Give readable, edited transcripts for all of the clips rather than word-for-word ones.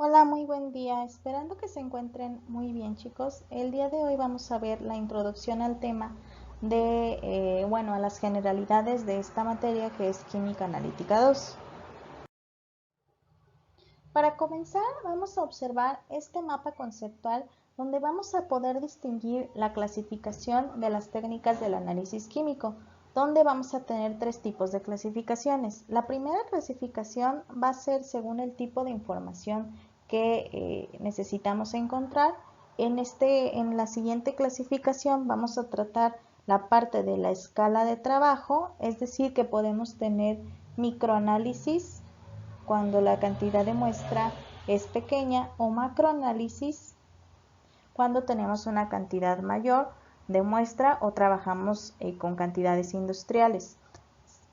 Hola, muy buen día. Esperando que se encuentren muy bien, chicos. El día de hoy vamos a ver la introducción al tema a las generalidades de esta materia que es Química Analítica 2. Para comenzar, vamos a observar este mapa conceptual donde vamos a poder distinguir la clasificación de las técnicas del análisis químico, donde vamos a tener tres tipos de clasificaciones. La primera clasificación va a ser según el tipo de información que necesitamos encontrar. En la siguiente clasificación vamos a tratar la parte de la escala de trabajo, es decir, que podemos tener microanálisis cuando la cantidad de muestra es pequeña o macroanálisis cuando tenemos una cantidad mayor de muestra o trabajamos con cantidades industriales.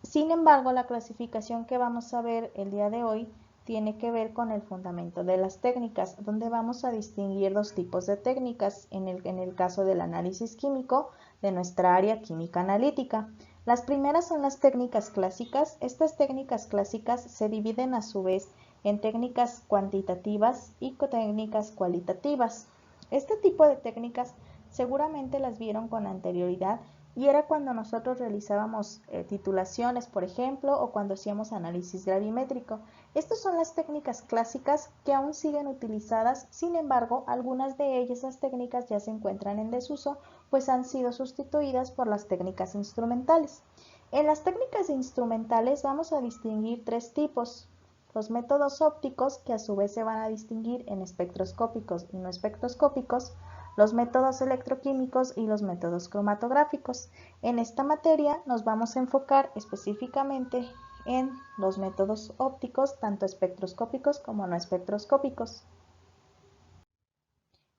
Sin embargo, la clasificación que vamos a ver el día de hoy tiene que ver con el fundamento de las técnicas, donde vamos a distinguir dos tipos de técnicas en el caso del análisis químico de nuestra área química analítica. Las primeras son las técnicas clásicas. Estas técnicas clásicas se dividen a su vez en técnicas cuantitativas y técnicas cualitativas. Este tipo de técnicas seguramente las vieron con anterioridad y era cuando nosotros realizábamos titulaciones, por ejemplo, o cuando hacíamos análisis gravimétrico. Estas son las técnicas clásicas que aún siguen utilizadas, sin embargo, algunas de ellas, esas técnicas ya se encuentran en desuso, pues han sido sustituidas por las técnicas instrumentales. En las técnicas instrumentales vamos a distinguir tres tipos. Los métodos ópticos, que a su vez se van a distinguir en espectroscópicos y no espectroscópicos, los métodos electroquímicos y los métodos cromatográficos. En esta materia nos vamos a enfocar específicamente en los métodos ópticos, tanto espectroscópicos como no espectroscópicos.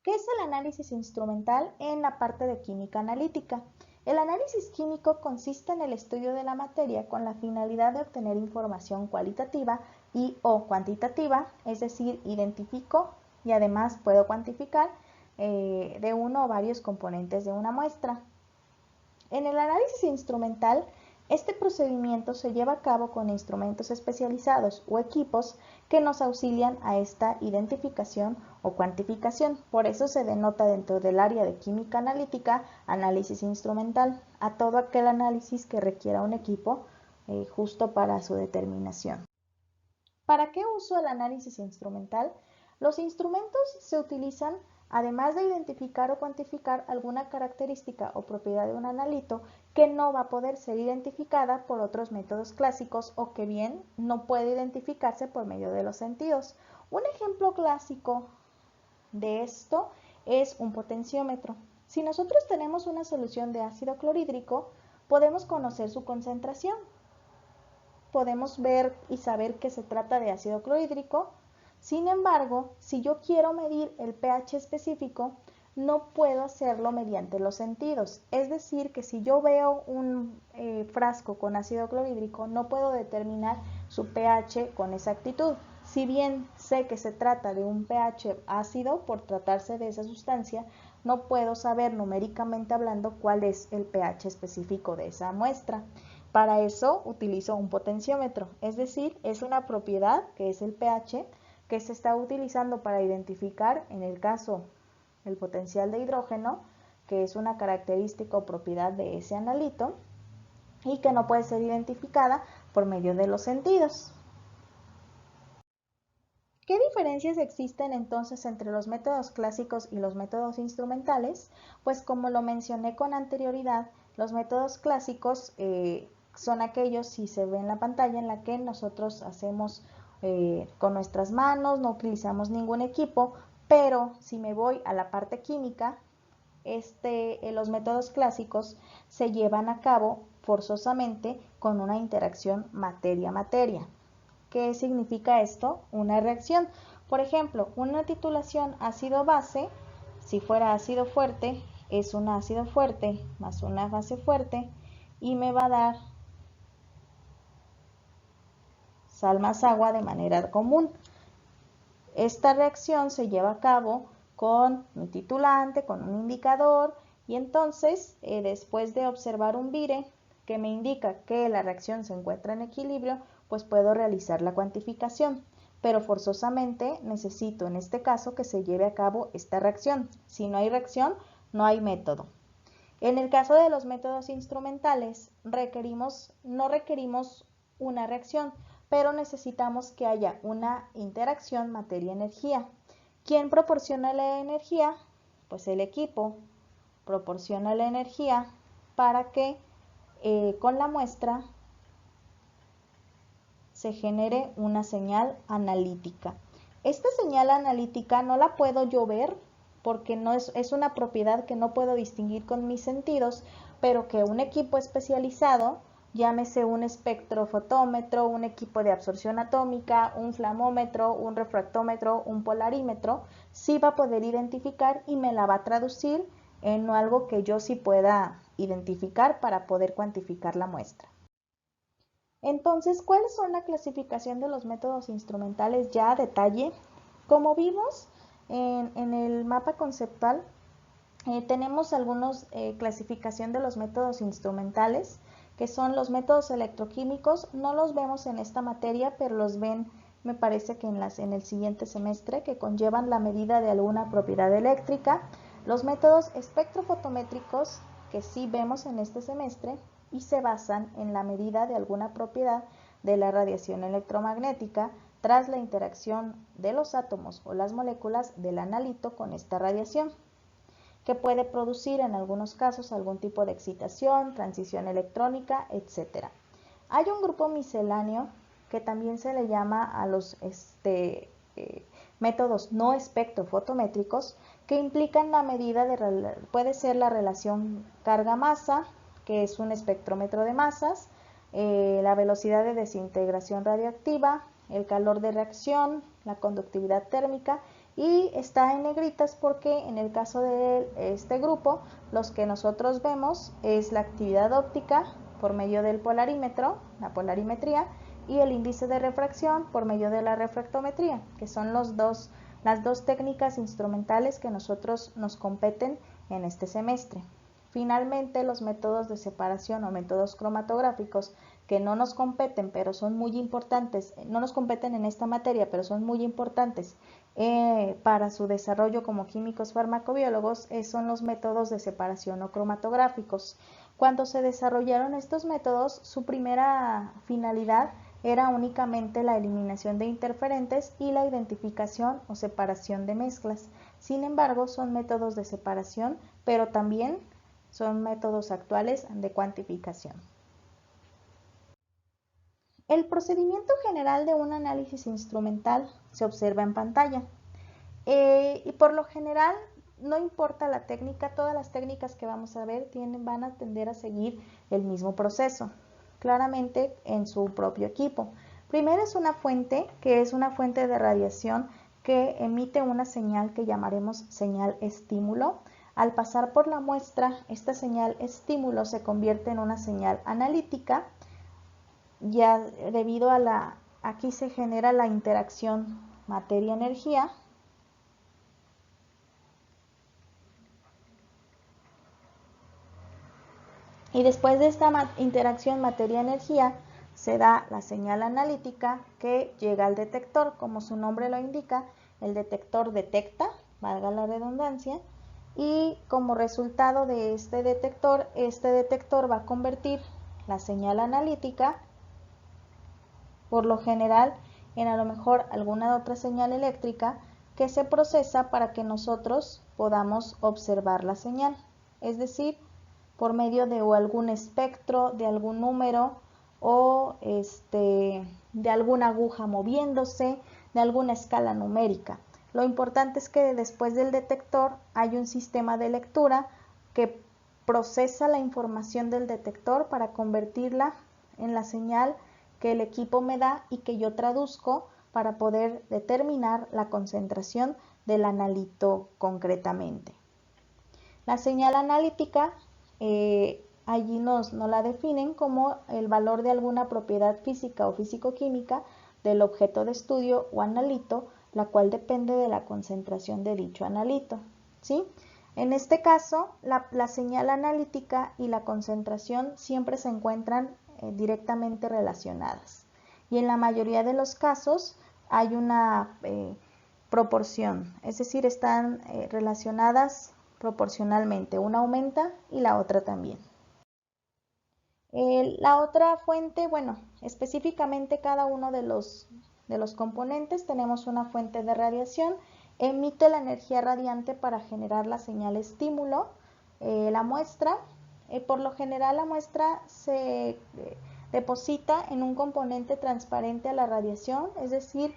¿Qué es el análisis instrumental en la parte de química analítica? El análisis químico consiste en el estudio de la materia con la finalidad de obtener información cualitativa y o cuantitativa, es decir, identifico y además puedo cuantificar de uno o varios componentes de una muestra. En el análisis instrumental, este procedimiento se lleva a cabo con instrumentos especializados o equipos que nos auxilian a esta identificación o cuantificación. Por eso se denota dentro del área de química analítica análisis instrumental, a todo aquel análisis que requiera un equipo justo para su determinación. ¿Para qué uso el análisis instrumental? Los instrumentos se utilizan además de identificar o cuantificar alguna característica o propiedad de un analito que no va a poder ser identificada por otros métodos clásicos o que bien no puede identificarse por medio de los sentidos. Un ejemplo clásico de esto es un potenciómetro. Si nosotros tenemos una solución de ácido clorhídrico, podemos conocer su concentración. Podemos ver y saber que se trata de ácido clorhídrico. Sin embargo, si yo quiero medir el pH específico, no puedo hacerlo mediante los sentidos. Es decir, que si yo veo un frasco con ácido clorhídrico, no puedo determinar su pH con exactitud. Si bien sé que se trata de un pH ácido por tratarse de esa sustancia, no puedo saber numéricamente hablando cuál es el pH específico de esa muestra. Para eso utilizo un potenciómetro, es decir, es una propiedad que es el pH que se está utilizando para identificar, en el caso, el potencial de hidrógeno, que es una característica o propiedad de ese analito y que no puede ser identificada por medio de los sentidos. ¿Qué diferencias existen entonces entre los métodos clásicos y los métodos instrumentales? Pues como lo mencioné con anterioridad, los métodos clásicos son aquellos, si se ve en la pantalla, en la que nosotros hacemos con nuestras manos, no utilizamos ningún equipo, pero si me voy a la parte química, los métodos clásicos se llevan a cabo forzosamente con una interacción materia-materia. ¿Qué significa esto? Una reacción. Por ejemplo, una titulación ácido-base, si fuera ácido fuerte, es un ácido fuerte más una base fuerte y me va a dar sal más agua de manera común. Esta reacción se lleva a cabo con un titulante, con un indicador y entonces después de observar un vire que me indica que la reacción se encuentra en equilibrio, pues puedo realizar la cuantificación. pero forzosamente necesito en este caso que se lleve a cabo esta reacción. Si no hay reacción, no hay método. En el caso de los métodos instrumentales, no requerimos una reacción, pero necesitamos que haya una interacción materia-energía. ¿Quién proporciona la energía? Pues el equipo proporciona la energía para que con la muestra se genere una señal analítica. Esta señal analítica no la puedo yo ver porque no es una propiedad que no puedo distinguir con mis sentidos, pero que un equipo especializado, llámese un espectrofotómetro, un equipo de absorción atómica, un flamómetro, un refractómetro, un polarímetro, sí va a poder identificar y me la va a traducir en algo que yo sí pueda identificar para poder cuantificar la muestra. Entonces, ¿cuáles son la clasificación de los métodos instrumentales ya a detalle? Como vimos en el mapa conceptual, tenemos algunos clasificación de los métodos instrumentales, que son los métodos electroquímicos. No los vemos en esta materia, pero los ven, me parece que en el siguiente semestre, que conllevan la medida de alguna propiedad eléctrica. Los métodos espectrofotométricos, que sí vemos en este semestre, y se basan en la medida de alguna propiedad de la radiación electromagnética tras la interacción de los átomos o las moléculas del analito con esta radiación, que puede producir en algunos casos algún tipo de excitación, transición electrónica, etc. Hay un grupo misceláneo que también se le llama a los métodos no espectrofotométricos, que implican la medida puede ser la relación carga-masa, que es un espectrómetro de masas, la velocidad de desintegración radioactiva, el calor de reacción, la conductividad térmica, y está en negritas porque en el caso de este grupo, los que nosotros vemos es la actividad óptica por medio del polarímetro, la polarimetría, y el índice de refracción por medio de la refractometría, que son las dos técnicas instrumentales que nosotros nos competen en este semestre. Finalmente, los métodos de separación o métodos cromatográficos que no nos competen, pero son muy importantes, no nos competen en esta materia, pero son muy importantes para su desarrollo como químicos farmacobiólogos, son los métodos de separación o cromatográficos. Cuando se desarrollaron estos métodos, su primera finalidad era únicamente la eliminación de interferentes y la identificación o separación de mezclas. Sin embargo, son métodos de separación, pero también son métodos actuales de cuantificación. El procedimiento general de un análisis instrumental se observa en pantalla. Y por lo general, no importa la técnica, todas las técnicas que vamos a ver van a tender a seguir el mismo proceso, claramente en su propio equipo. Primero es una fuente, que es una fuente de radiación que emite una señal que llamaremos señal estímulo. Al pasar por la muestra, esta señal estímulo se convierte en una señal analítica, ya debido a aquí se genera la interacción materia-energía. Y después de esta interacción materia-energía, se da la señal analítica que llega al detector. Como su nombre lo indica, el detector detecta, valga la redundancia, y como resultado de este detector va a convertir la señal analítica, por lo general, en a lo mejor alguna otra señal eléctrica que se procesa para que nosotros podamos observar la señal. Es decir, por medio de algún espectro, de algún número o de alguna aguja moviéndose, de alguna escala numérica. Lo importante es que después del detector hay un sistema de lectura que procesa la información del detector para convertirla en la señal que el equipo me da y que yo traduzco para poder determinar la concentración del analito concretamente. La señal analítica allí nos la definen como el valor de alguna propiedad física o físico-química del objeto de estudio o analito, la cual depende de la concentración de dicho analito, ¿sí? En este caso, la señal analítica y la concentración siempre se encuentran directamente relacionadas. Y en la mayoría de los casos, hay una proporción, es decir, están relacionadas proporcionalmente, una aumenta y la otra también. La otra fuente, bueno, específicamente cada uno de los componentes tenemos una fuente de radiación, emite la energía radiante para generar la señal estímulo, la muestra. Por lo general la muestra se deposita en un componente transparente a la radiación, es decir,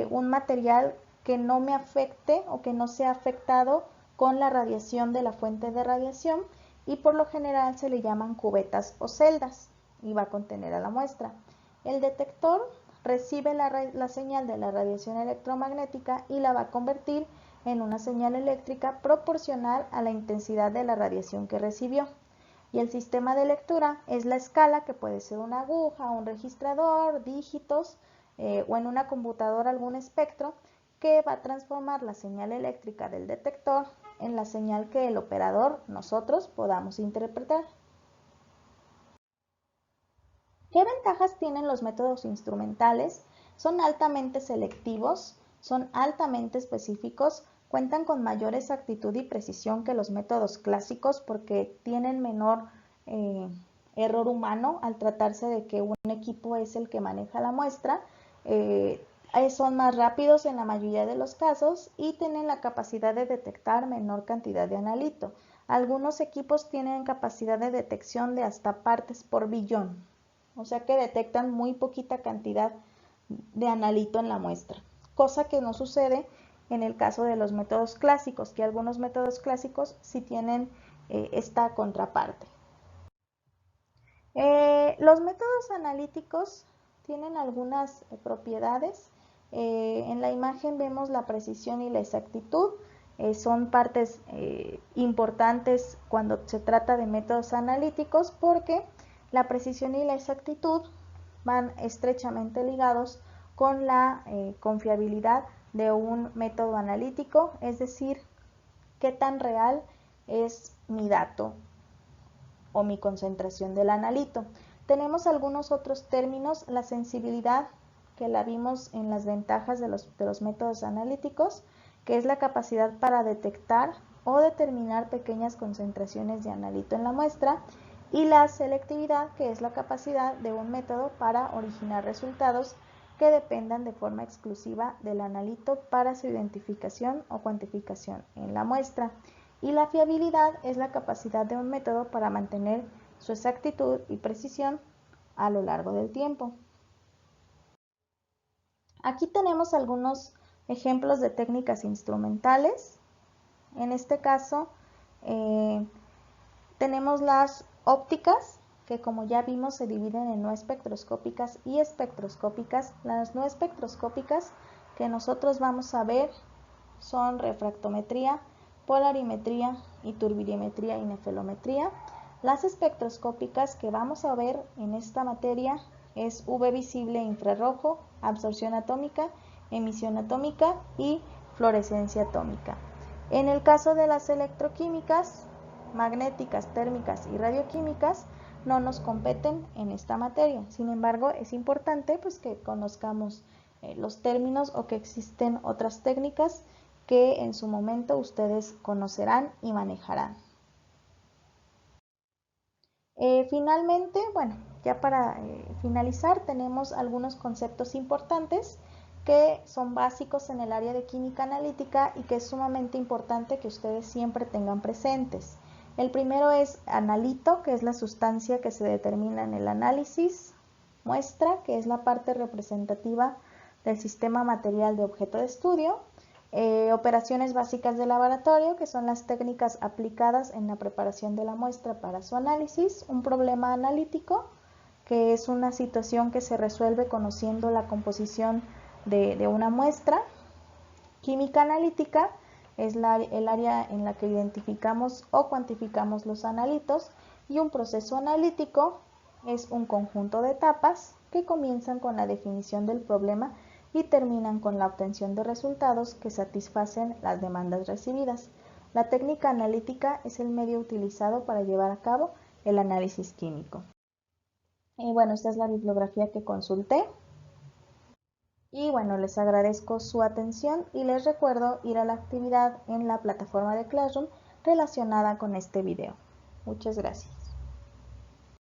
un material que no me afecte o que no sea afectado con la radiación de la fuente de radiación, y por lo general se le llaman cubetas o celdas y va a contener a la muestra. El detector recibe la señal de la radiación electromagnética y la va a convertir en una señal eléctrica proporcional a la intensidad de la radiación que recibió. Y el sistema de lectura es la escala, que puede ser una aguja, un registrador, dígitos, o en una computadora algún espectro, que va a transformar la señal eléctrica del detector en la señal que el operador, nosotros, podamos interpretar. ¿Qué ventajas tienen los métodos instrumentales? Son altamente selectivos, son altamente específicos, cuentan con mayor exactitud y precisión que los métodos clásicos porque tienen menor error humano al tratarse de que un equipo es el que maneja la muestra. Son más rápidos en la mayoría de los casos y tienen la capacidad de detectar menor cantidad de analito. Algunos equipos tienen capacidad de detección de hasta partes por billón, o sea que detectan muy poquita cantidad de analito en la muestra, cosa que no sucede en el caso de los métodos clásicos, que algunos métodos clásicos sí tienen esta contraparte. Los métodos analíticos tienen algunas propiedades. En la imagen vemos la precisión y la exactitud. Son partes importantes cuando se trata de métodos analíticos porque la precisión y la exactitud van estrechamente ligados con la confiabilidad de un método analítico, es decir, qué tan real es mi dato o mi concentración del analito. Tenemos algunos otros términos, la sensibilidad, que la vimos en las ventajas de los métodos analíticos, que es la capacidad para detectar o determinar pequeñas concentraciones de analito en la muestra, y la selectividad, que es la capacidad de un método para originar resultados que dependan de forma exclusiva del analito para su identificación o cuantificación en la muestra. Y la fiabilidad es la capacidad de un método para mantener su exactitud y precisión a lo largo del tiempo. Aquí tenemos algunos ejemplos de técnicas instrumentales. En este caso tenemos las ópticas, que como ya vimos se dividen en no espectroscópicas y espectroscópicas. Las no espectroscópicas que nosotros vamos a ver son refractometría, polarimetría y turbidimetría y nefelometría. Las espectroscópicas que vamos a ver en esta materia es UV visible infrarrojo, absorción atómica, emisión atómica y fluorescencia atómica. En el caso de las electroquímicas, magnéticas, térmicas y radioquímicas, no nos competen en esta materia. Sin embargo, es importante pues, que conozcamos los términos o que existen otras técnicas que en su momento ustedes conocerán y manejarán. Finalmente, bueno, ya para finalizar, tenemos algunos conceptos importantes que son básicos en el área de química analítica y que es sumamente importante que ustedes siempre tengan presentes. El primero es analito, que es la sustancia que se determina en el análisis, muestra, que es la parte representativa del sistema material de objeto de estudio, operaciones básicas de laboratorio, que son las técnicas aplicadas en la preparación de la muestra para su análisis, un problema analítico, que es una situación que se resuelve conociendo la composición de una muestra. Química analítica es el área en la que identificamos o cuantificamos los analitos, y un proceso analítico es un conjunto de etapas que comienzan con la definición del problema y terminan con la obtención de resultados que satisfacen las demandas recibidas. La técnica analítica es el medio utilizado para llevar a cabo el análisis químico. Y bueno, esta es la bibliografía que consulté. Y bueno, les agradezco su atención y les recuerdo ir a la actividad en la plataforma de Classroom relacionada con este video. Muchas gracias.